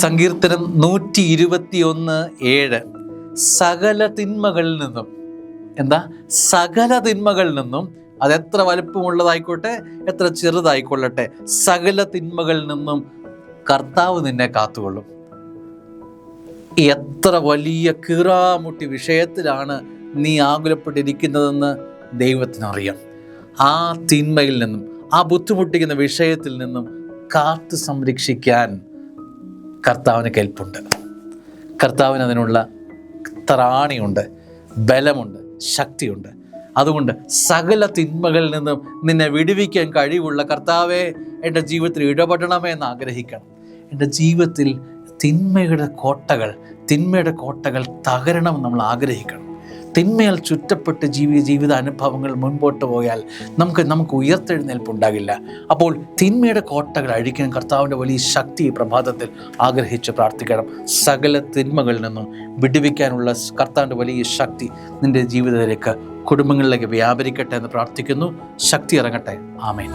സങ്കീർത്തനം 121:7 സകല തിന്മകളിൽ നിന്നും, സകല തിന്മകളിൽ നിന്നും, അതെത്ര വലുപ്പമുള്ളതായിക്കോട്ടെ എത്ര ചെറുതായിക്കൊള്ളട്ടെ, സകല തിന്മകളിൽ നിന്നും കർത്താവ് നിന്നെ കാത്തുകൊള്ളും. എത്ര വലിയ കീറാമുട്ടി വിഷയത്തിലാണ് നീ ആകുലപ്പെട്ടിരിക്കുന്നതെന്ന് ദൈവത്തിനറിയാം. ആ തിന്മയിൽ നിന്നും, ആ ബുദ്ധിമുട്ടിക്കുന്ന വിഷയത്തിൽ നിന്നും കാത്തു സംരക്ഷിക്കാൻ കർത്താവിന് കെൽപ്പുണ്ട്. കർത്താവിന് അതിനുള്ള ത്രാണിയുണ്ട്, ബലമുണ്ട്, ശക്തിയുണ്ട്. അതുകൊണ്ട് സകല തിന്മകളിൽ നിന്നും നിന്നെ വിടുവിക്കാൻ കഴിവുള്ള കർത്താവെ, എൻ്റെ ജീവിതത്തിൽ ഇടപെടണമേ എന്ന് ആഗ്രഹിക്കണം. എൻ്റെ ജീവിതത്തിൽ തിന്മയുടെ കോട്ടകൾ തകരണമെന്ന് നമ്മൾ ആഗ്രഹിക്കണം. തിന്മയാൽ ചുറ്റപ്പെട്ട് ജീവിത അനുഭവങ്ങൾ മുൻപോട്ട് പോയാൽ നമുക്ക് ഉയർത്തെഴുന്നേൽപ്പുണ്ടാകില്ല. അപ്പോൾ തിന്മയുടെ കോട്ടകൾ അഴിക്കാൻ കർത്താവിൻ്റെ വലിയ ശക്തി പ്രഭാതത്തിൽ ആഗ്രഹിച്ച് പ്രാർത്ഥിക്കണം. സകല തിന്മകളിൽ നിന്നും വിടുവിക്കാനുള്ള കർത്താവിൻ്റെ വലിയ ശക്തി നിൻ്റെ ജീവിതത്തിലേക്ക്, കുടുംബങ്ങളിലേക്ക് വ്യാപരിക്കട്ടെ എന്ന് പ്രാർത്ഥിക്കുന്നു. ശക്തി ഇറങ്ങട്ടെ. ആമേൻ.